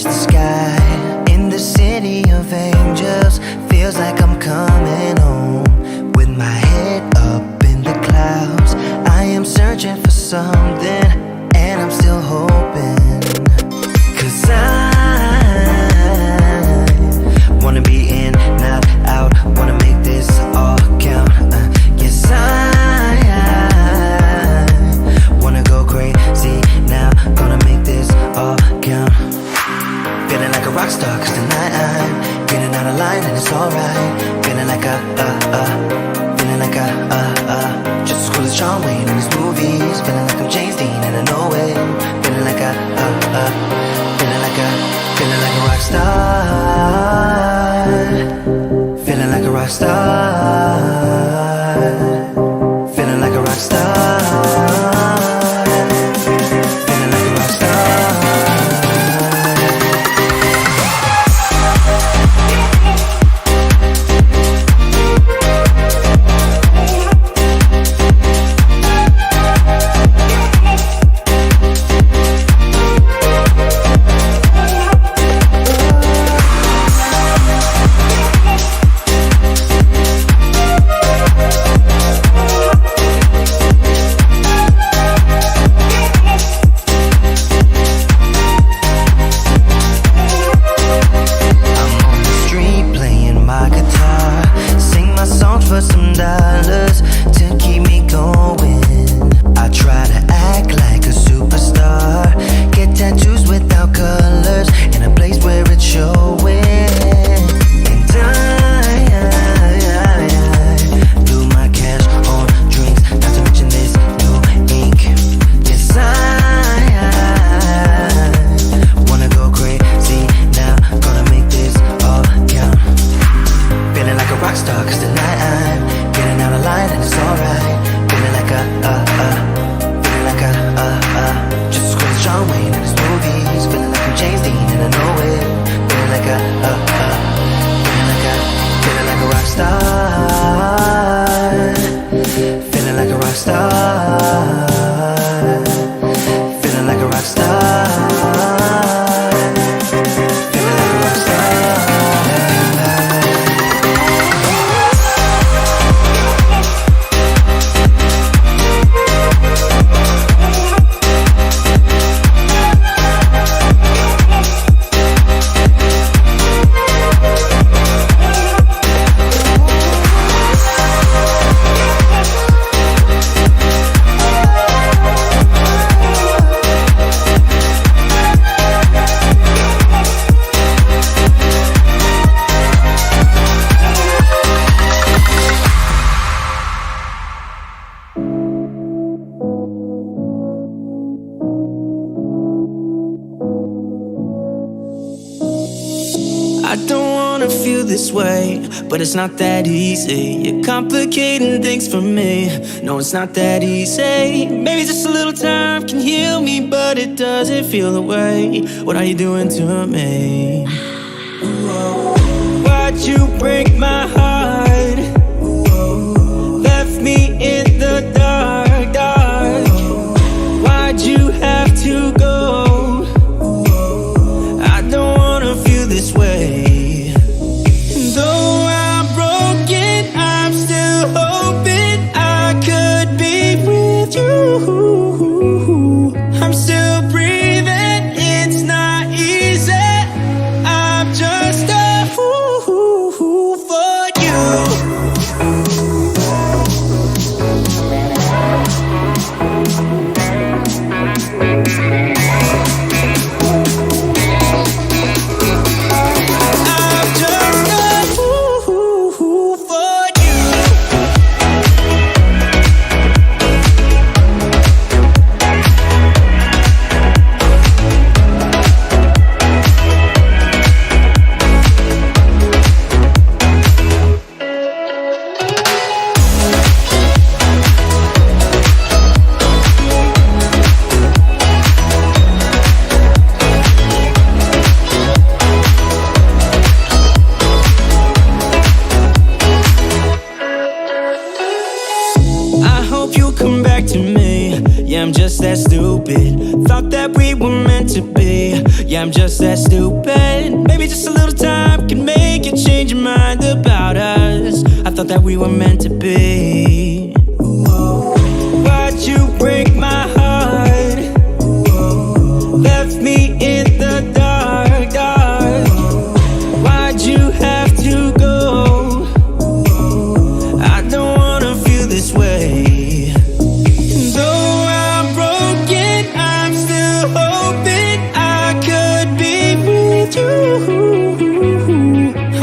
touch the sky. In the city of angels, feels like I'm coming home. With my head up in the clouds, I am searching for something, and I'm still hoping. 'Cause I wanna be in, not out, wanna make this all count. Yes, I wanna go crazy now, gonna make this all count. Feeling like a rock star, 'cause tonight I'm getting out of line and it's alright. Feeling like feeling like just as cool as John Wayne in his movies. Feeling like I'm James Dean and I know it. Feeling like feeling like a rock star. Feeling like a rock star. Feeling like a rock star. Feeling like a rock star. But it's not that easy. You're complicating things for me. No, it's not that easy. Maybe just a little time can heal me, but it doesn't feel the way. What are you doing to me? Why'd you break my heart? Left me in the dark, dark. Why'd you have to go? I don't wanna feel this way. Though I'm broken, I'm still hoping I could be with you. I'm still breathing, it's not easy. I'm just a fool for you. I'm just that stupid. Maybe just a little time can make you change your mind about us. I thought that we were meant to be. Why'd you break my heart? Left me in the dark, dark. Why'd you have to go? I don't wanna feel this way. Though I'm broken, I'm still hoping I could be with you.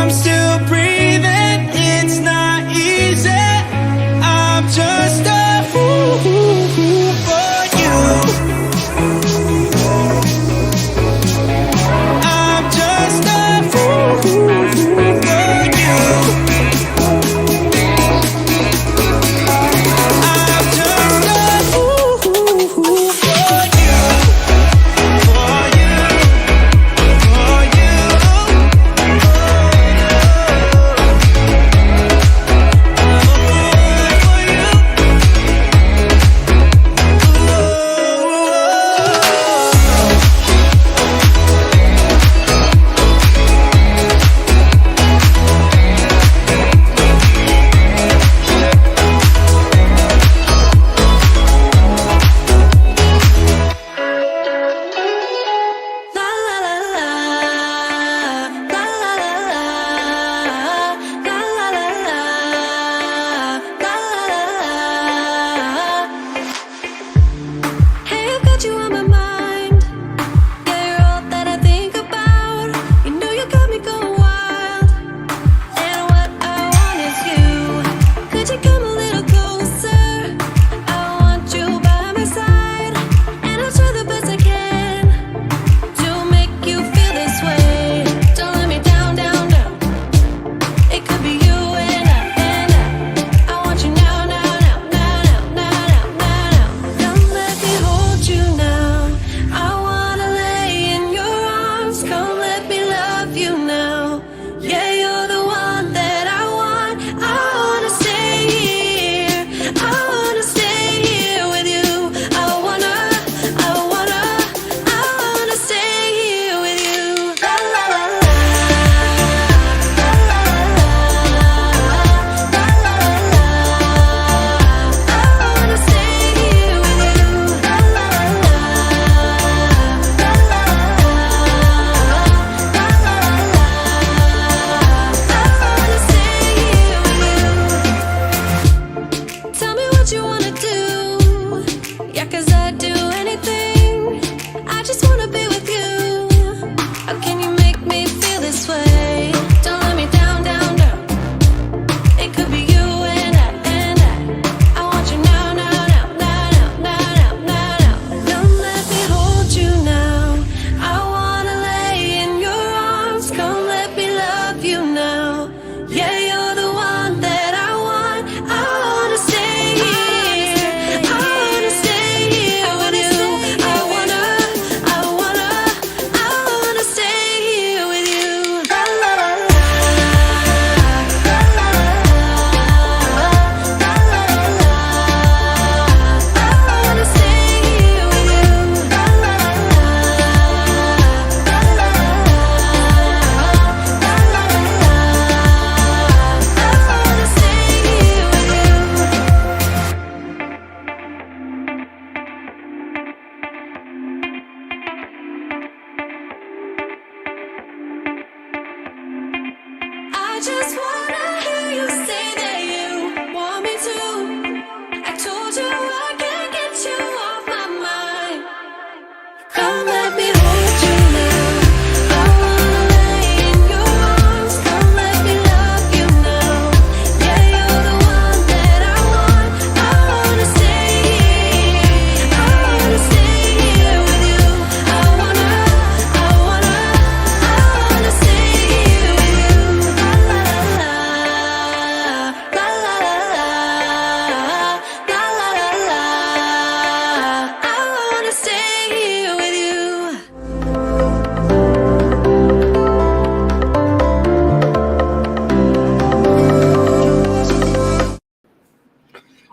I'm still breathing, it's not easy. I'm just a fool for you. I'm just a fool for you. I'm just a fool for you. For you. For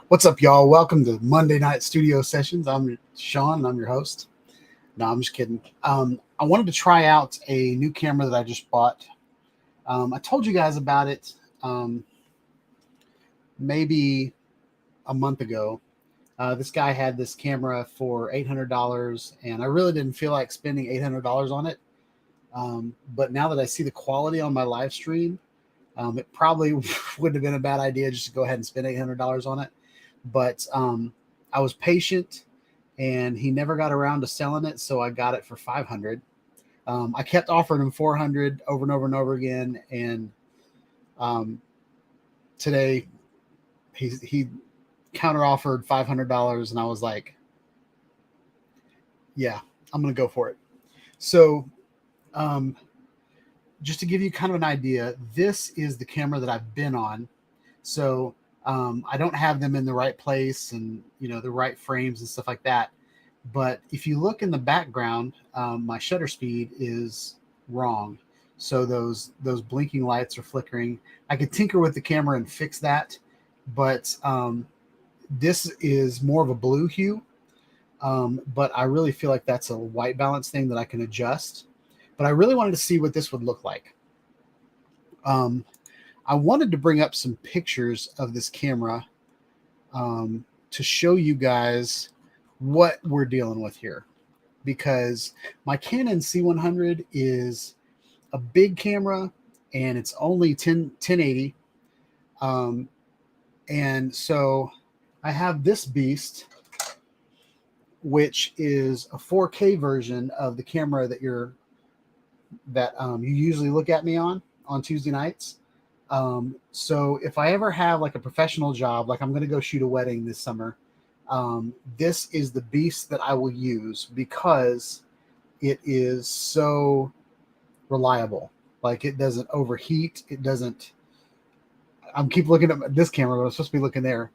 What's up, y'all? Welcome to Monday Night Studio Sessions. I'm Sean, and I'm your host. No, I'm just kidding. I wanted to try out a new camera that I just bought. I told you guys about it maybe a month ago. This guy had this camera for $800, and I really didn't feel like spending $800 on it. But now that I see the quality on my live stream, it probably wouldn't have been a bad idea just to go ahead and spend $800 on it. But I was patient, and he never got around to selling it, so I got it for $500. I kept offering him $400 over and over and over again, and today he counter offered $500, and I was like, yeah, I'm gonna go for it. So just to give you kind of an idea, this is the camera that I've been on. So I don't have them in the right place and, you know, the right frames and stuff like that. But if you look in the background, my shutter speed is wrong. So those blinking lights are flickering. I could tinker with the camera and fix that, but this is more of a blue hue. But I really feel like that's a white balance thing that I can adjust. But I really wanted to see what this would look like. I wanted to bring up some pictures of this camera to show you guys what we're dealing with here, because my Canon C100 is a big camera and it's only 1080. And so I have this beast, which is a 4K version of the camera that you usually look at me on Tuesday nights. So if I ever have like a professional job, like I'm going to go shoot a wedding this summer, this is the beast that I will use because it is so reliable. Like, it doesn't overheat. It doesn't, I'm keep looking at this camera, but I'm supposed to be looking there.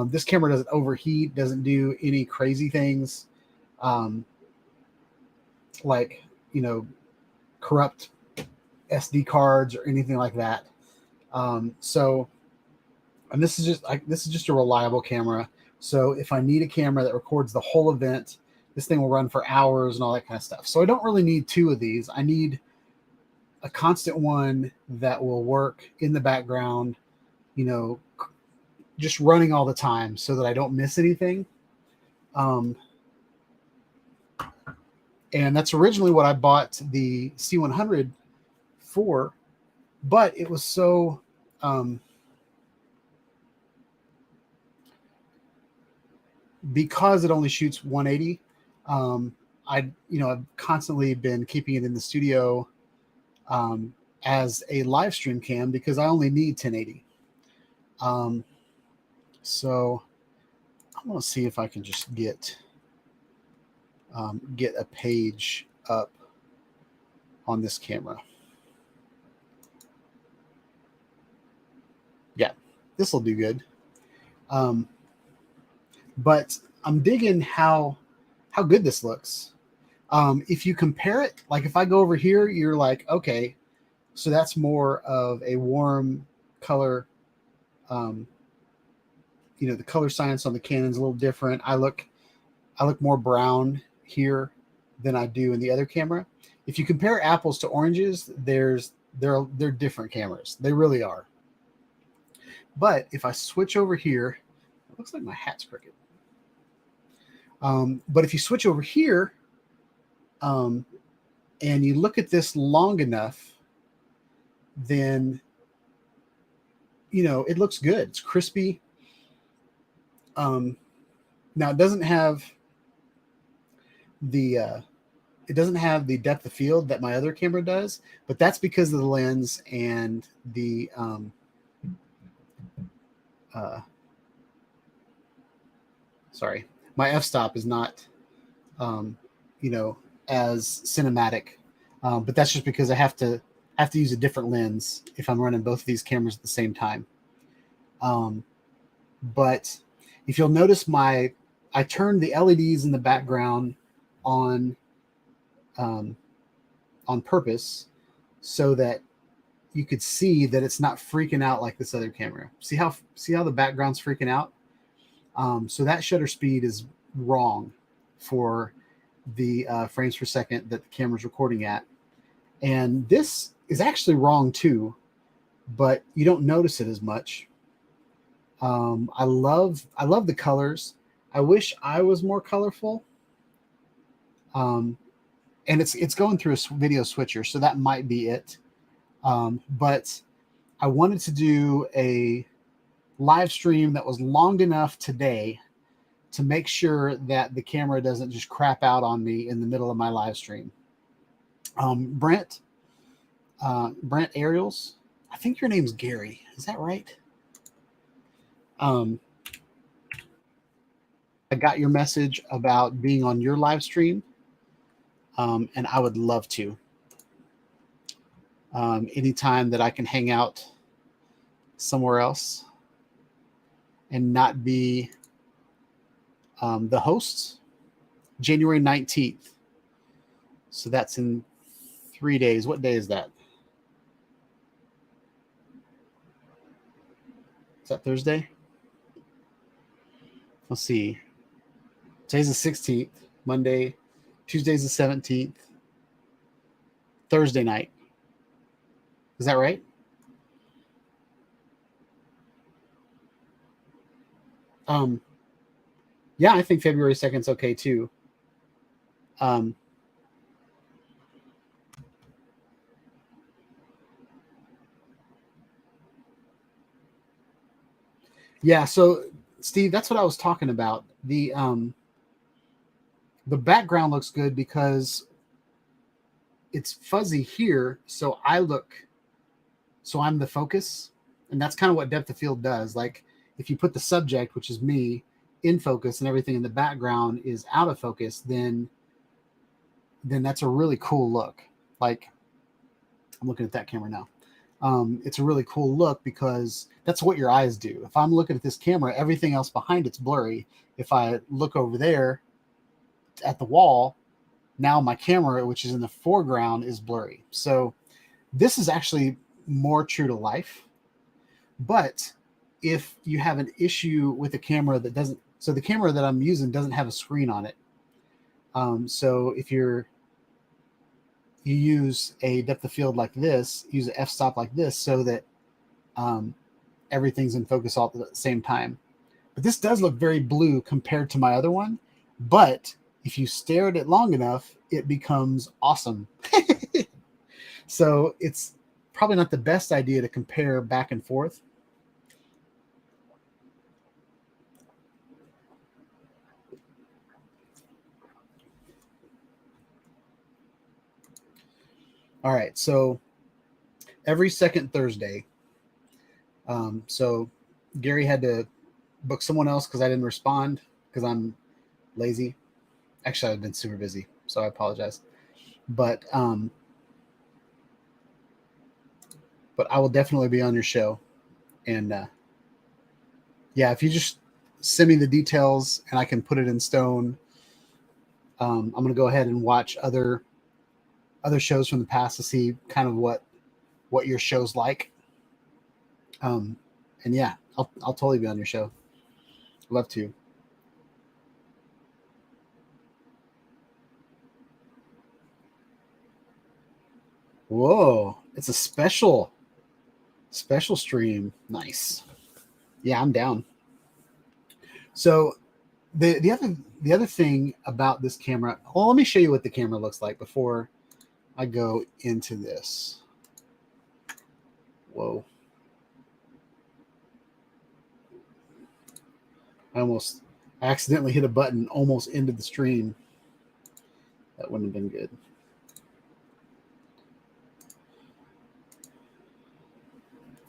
This camera doesn't overheat, doesn't do any crazy things. Like, you know, corrupt SD cards or anything like that. So, and this is just a reliable camera. So if I need a camera that records the whole event, this thing will run for hours and all that kind of stuff. So I don't really need two of these. I need a constant one that will work in the background, you know, just running all the time so that I don't miss anything. And that's originally what I bought the C100 for, but it was so because it only shoots 180. I've constantly been keeping it in the studio as a live stream cam because I only need 1080. So I'm going to see if I can just get a page up on this camera. Yeah, this will do good. But I'm digging how good this looks. If you compare it, like if I go over here, you're like, okay, so that's more of a warm color. The color science on the Canon's a little different. I look more brown here than I do in the other camera. If you compare apples to oranges, they're different cameras. They really are. But if I switch over here, it looks like my hat's crooked. But if you switch over here, and you look at this long enough, then, you know, it looks good. It's crispy. Now it doesn't have the depth of field that my other camera does, but that's because of the lens and the sorry, my f-stop is not as cinematic, but that's just because I have to use a different lens if I'm running both of these cameras at the same time. But if you'll notice, I turned the LEDs in the background on purpose so that you could see that it's not freaking out like this other camera. See how the background's freaking out? So that shutter speed is wrong for the frames per second that the camera's recording at. And this is actually wrong too, but you don't notice it as much. I love the colors. I wish I was more colorful. And it's going through a video switcher, so that might be it. But I wanted to do a live stream that was long enough today to make sure that the camera doesn't just crap out on me in the middle of my live stream. Brent Ariels, I think your name's Gary. Is that right? I got your message about being on your live stream, and I would love to. Anytime that I can hang out somewhere else and not be the host, January 19th. So that's in 3 days. What day is that? Is that Thursday? Let's see. Today's the 16th, Monday. Tuesday's the 17th. Thursday night. Is that right? Yeah, I think February 2nd is okay too. Yeah, so Steve, that's what I was talking about. The background looks good because it's fuzzy here, so I'm the focus, and that's kind of what depth of field does. Like if you put the subject, which is me, in focus and everything in the background is out of focus, then that's a really cool look. Like I'm looking at that camera now. It's a really cool look because that's what your eyes do. If I'm looking at this camera, everything else behind it's blurry. If I look over there at the wall, now my camera, which is in the foreground, is blurry. So this is actually more true to life. But if you have an issue with a camera that doesn't, so the camera that I'm using doesn't have a screen on it. So if you use a depth of field like this, use an f-stop like this, so that everything's in focus all at the same time. But this does look very blue compared to my other one. But if you stare at it long enough, it becomes awesome. So it's probably not the best idea to compare back and forth. All right, so every second Thursday. So Gary had to book someone else because I didn't respond because I'm lazy. Actually, I've been super busy, so I apologize. But I will definitely be on your show. And yeah, if you just send me the details and I can put it in stone, I'm going to go ahead and watch other shows from the past to see kind of what your show's like. And yeah, I'll totally be on your show. Love to. Whoa, it's a special stream. Nice. Yeah, I'm down. So the other thing about this camera, well, let me show you what the camera looks like before I go into this. Whoa. I accidentally hit a button almost into the stream. That wouldn't have been good.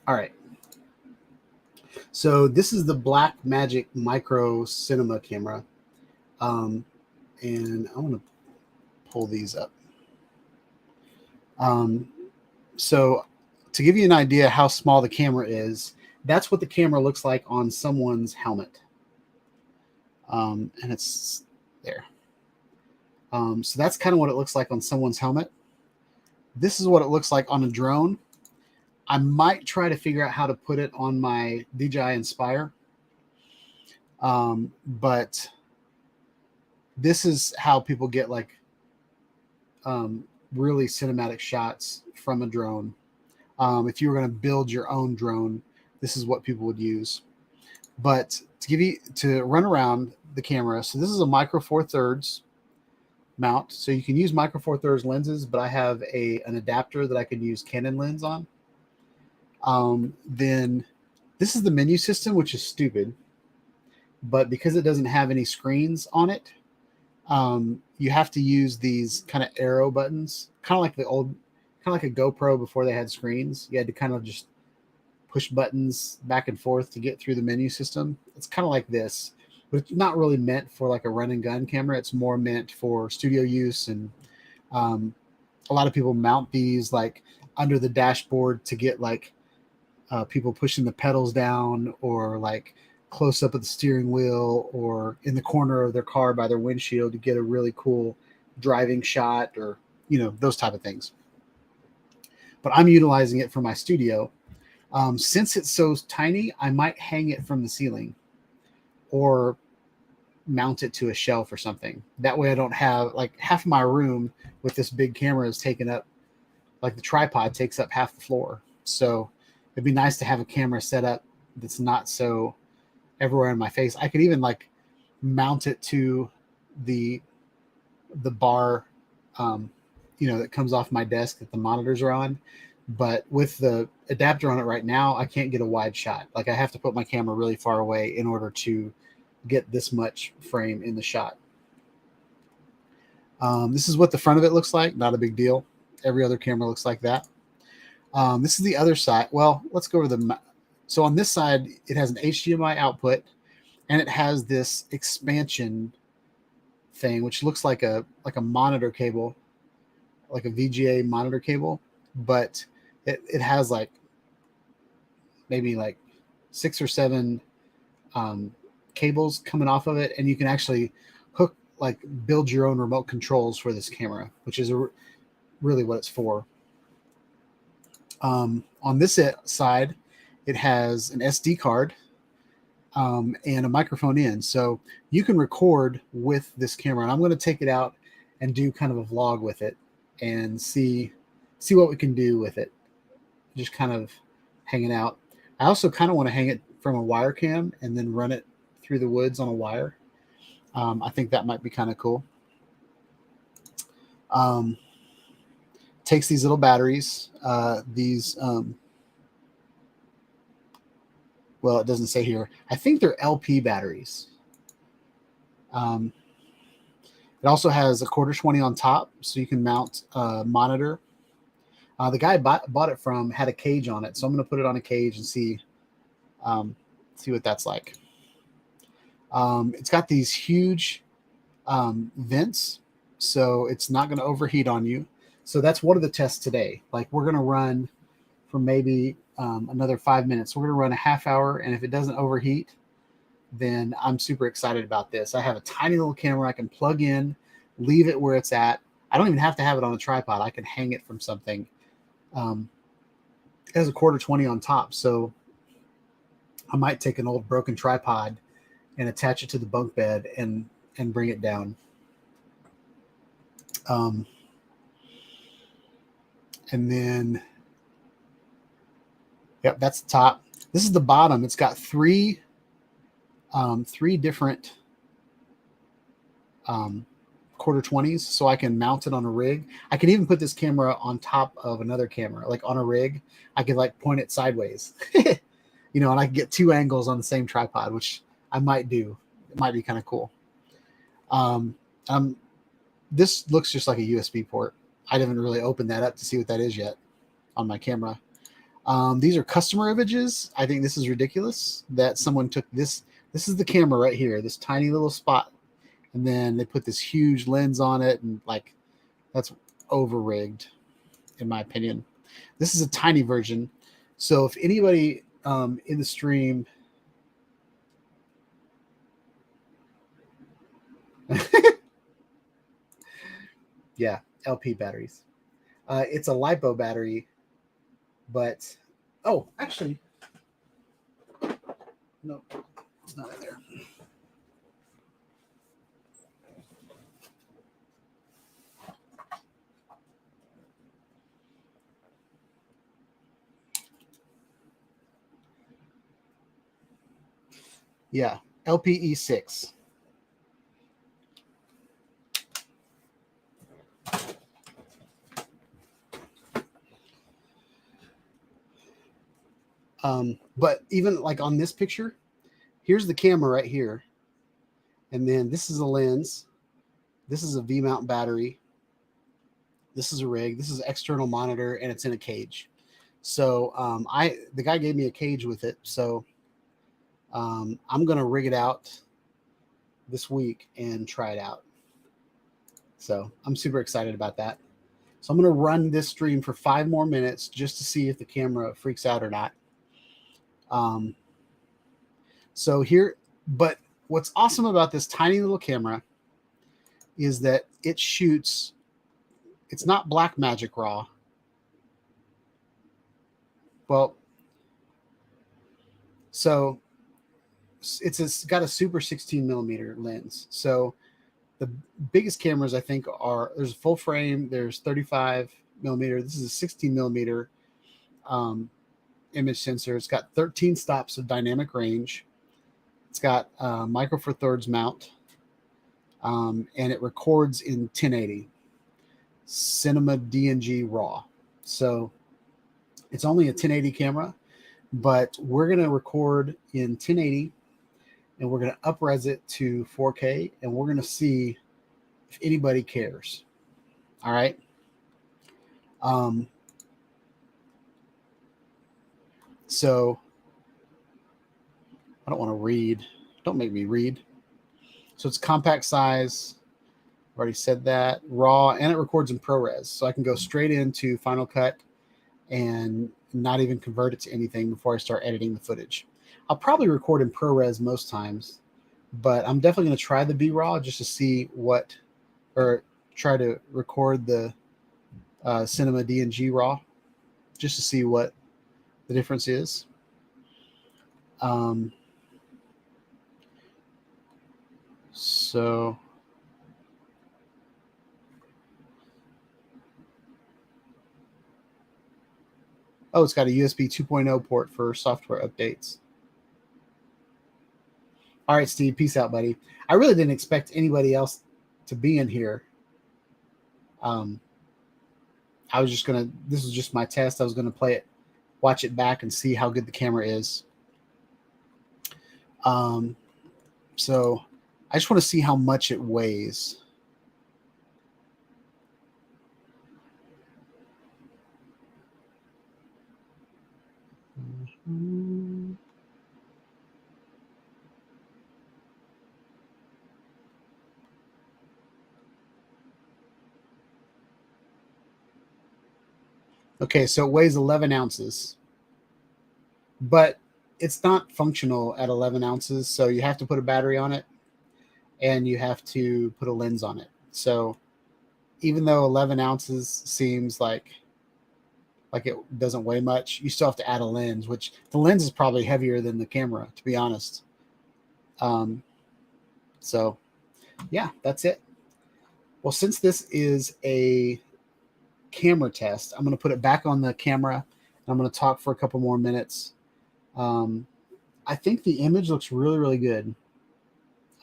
All right. So this is the Blackmagic Micro Cinema camera. And I want to pull these up. So to give you an idea how small the camera is, that's what the camera looks like on someone's helmet. And it's there. So that's kind of what it looks like on someone's helmet. This is what it looks like on a drone. I might try to figure out how to put it on my DJI Inspire. But this is how people get like really cinematic shots from a drone. If you were going to build your own drone, this is what people would use. But to run around the camera, so this is a micro four thirds mount. So you can use micro four thirds lenses, but I have an adapter that I can use Canon lens on. Then this is the menu system, which is stupid, but because it doesn't have any screens on it, you have to use these kind of arrow buttons, kind of like a GoPro before they had screens. You had to kind of just push buttons back and forth to get through the menu system. It's kind of like this, but it's not really meant for like a run and gun camera. It's more meant for studio use. And a lot of people mount these like under the dashboard to get like people pushing the pedals down, or like close up of the steering wheel, or in the corner of their car by their windshield to get a really cool driving shot, or, you know, those type of things. But I'm utilizing it for my studio. Since it's so tiny, I might hang it from the ceiling or mount it to a shelf or something. That way I don't have like half my room with this big camera is taken up, like the tripod takes up half the floor. So it'd be nice to have a camera set up that's not so everywhere in my face. I could even like mount it to the bar, that comes off my desk that the monitors are on. But with the adapter on it right now, I can't get a wide shot. Like I have to put my camera really far away in order to get this much frame in the shot. This is what the front of it looks like. Not a big deal. Every other camera looks like that. This is the other side. Well, let's go to so on this side, it has an HDMI output, and it has this expansion thing, which looks like a monitor cable, like a VGA monitor cable, but it has like maybe like 6 or 7 cables coming off of it, and you can actually build your own remote controls for this camera, which is really what it's for. On this side, it has an SD card and a microphone in, so you can record with this camera. And I'm going to take it out and do kind of a vlog with it and see what we can do with it. Just kind of hanging out. I also kind of want to hang it from a wire cam and then run it through the woods on a wire. I think that might be kind of cool. Takes these little batteries. Well, it doesn't say here. I think they're LP batteries. It also has a 1/4-20 on top, so you can mount a monitor. The guy bought it from had a cage on it, so I'm going to put it on a cage and see what that's like. It's got these huge vents, so it's not going to overheat on you. So that's one of the tests today. Like we're going to run for maybe another 5 minutes. We're going to run a half hour, and if it doesn't overheat, then I'm super excited about this. I have a tiny little camera I can plug in, leave it where it's at. I don't even have to have it on a tripod. I can hang it from something. It has a 1/4-20 on top, so I might take an old broken tripod and attach it to the bunk bed and bring it down. And then, yep, that's the top. This is the bottom. It's got three different 1/4-20s, so I can mount it on a rig. I can even put this camera on top of another camera, like on a rig. I could like point it sideways, and I can get 2 angles on the same tripod, which I might do. It might be kind of cool. This looks just like a USB port. I haven't really opened that up to see what that is yet on my camera. These are customer images. I think this is ridiculous that someone took this. This is the camera right here, this tiny little spot. And then they put this huge lens on it, and like that's over-rigged, in my opinion. This is a tiny version. So if anybody in the stream yeah, LP batteries. It's a LiPo battery, but actually, no, it's not in there. Yeah, LPE6. But even like on this picture, here's the camera right here. And then this is a lens. This is a V-mount battery. This is a rig. This is an external monitor, and it's in a cage. So the guy gave me a cage with it. So I'm going to rig it out this week and try it out. So I'm super excited about that. So I'm going to run this stream for 5 more minutes just to see if the camera freaks out or not. So here, but what's awesome about this tiny little camera is that it shoots, it's not Blackmagic RAW. Well, so it's got a super 16 millimeter lens. So the biggest cameras I think are, there's a full frame, there's 35 millimeter. This is a 16 millimeter image sensor. It's got 13 stops of dynamic range. It's got a micro four thirds mount, and it records in 1080 cinema DNG RAW. So it's only a 1080 camera, but we're going to record in 1080 and we're going to up-res it to 4K, and we're going to see if anybody cares. All right. So I don't want to read. Don't make me read. So it's compact size. I've already said that. RAW, and it records in ProRes. So I can go straight into Final Cut and not even convert it to anything before I start editing the footage. I'll probably record in ProRes most times, but I'm definitely going to try the B-RAW just to see what, or try to record the Cinema DNG RAW just to see what the difference is. So oh, it's got a USB 2.0 port for software updates. All right, Steve, peace out, buddy. I really didn't expect anybody else to be in here. I was just gonna, this was just my test. I was gonna play it, watch it back, and see how good the camera is. So I just want to see how much it weighs. Okay, so it weighs 11 ounces, but it's not functional at 11 ounces. So you have to put a battery on it, and you have to put a lens on it. So even though 11 ounces seems like it doesn't weigh much, you still have to add a lens, which the lens is probably heavier than the camera, to be honest. So yeah, that's it. Well, since this is a camera test, I'm going to put it back on the camera, and I'm going to talk for a couple more minutes. I think the image looks really, really good.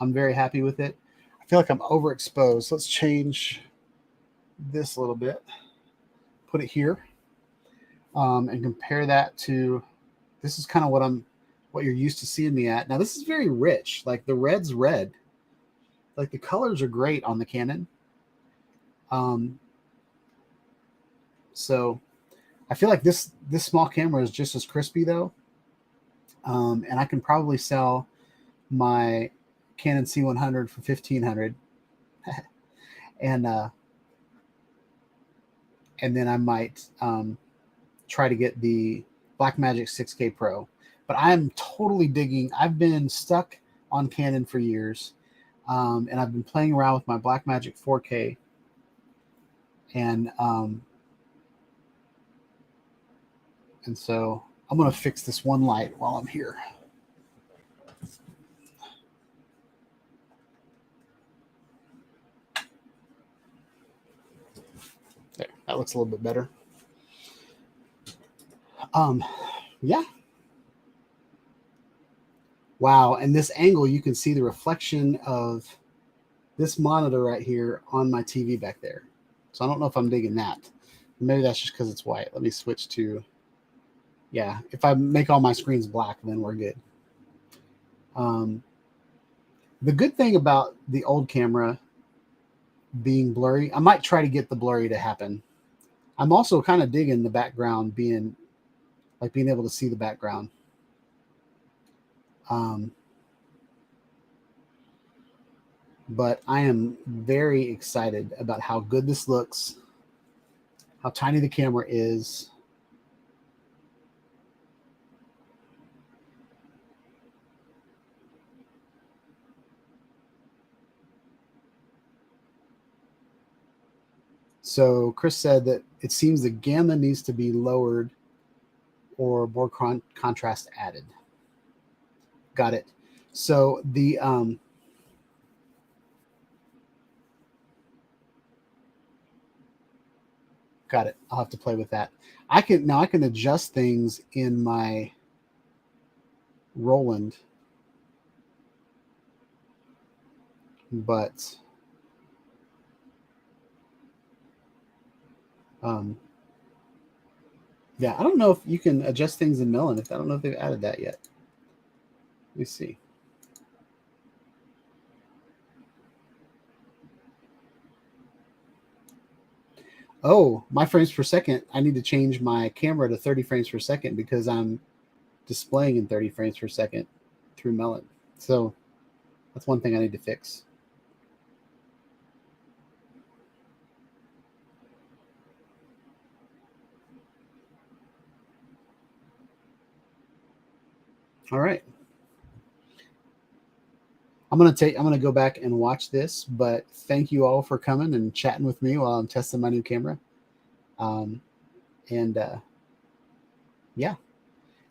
I'm very happy with it. I feel like I'm overexposed. Let's change this a little bit. Put it here, and compare that to, this is kind of what you're used to seeing me at. Now this is very rich. Like the red's red. Like the colors are great on the Canon. So I feel like this small camera is just as crispy though. And I can probably sell my Canon C100 for $1,500. And then I might try to get the Blackmagic 6K Pro. But I'm totally digging. I've been stuck on Canon for years. And I've been playing around with my Blackmagic 4K. And so I'm going to fix this one light while I'm here. There, that looks a little bit better. Yeah. Wow. And this angle, you can see the reflection of this monitor right here on my TV back there. So I don't know if I'm digging that. Maybe that's just because it's white. Let me switch to, yeah, if I make all my screens black, then we're good. The good thing about the old camera being blurry, I might try to get the blurry to happen. I'm also kind of digging the background being able to see the background. But I am very excited about how good this looks, how tiny the camera is. So Chris said that it seems the gamma needs to be lowered or more contrast added. Got it. So the got it. I'll have to play with that. I can adjust things in my Roland, but yeah, I don't know if you can adjust things in Melon. I don't know if they've added that yet. Let me see. Oh, my frames per second. I need to change my camera to 30 frames per second because I'm displaying in 30 frames per second through Melon. So that's one thing I need to fix. All right. I'm gonna go back and watch this, but thank you all for coming and chatting with me while I'm testing my new camera. Yeah,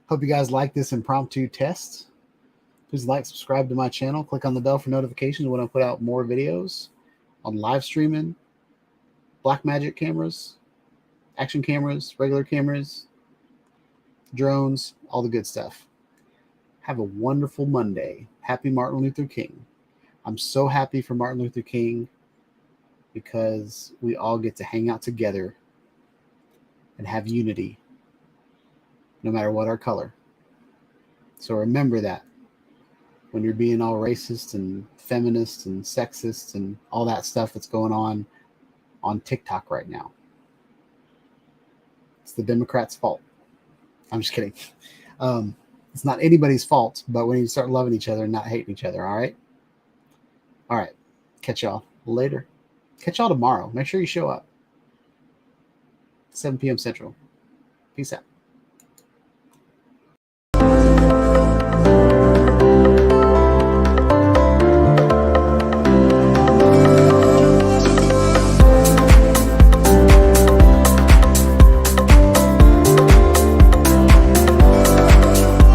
hope you guys like this impromptu test. Please like, subscribe to my channel, click on the bell for notifications when I put out more videos on live streaming, Blackmagic cameras, action cameras, regular cameras, drones, all the good stuff. Have a wonderful Monday. Happy Martin Luther King. I'm so happy for Martin Luther King because we all get to hang out together and have unity no matter what our color. So remember that when you're being all racist and feminist and sexist and all that stuff that's going on TikTok right now. It's the Democrats' fault. I'm just kidding. It's not anybody's fault, but when you start loving each other and not hating each other, all right? All right. Catch y'all later. Catch y'all tomorrow. Make sure you show up. 7 p.m. Central. Peace out.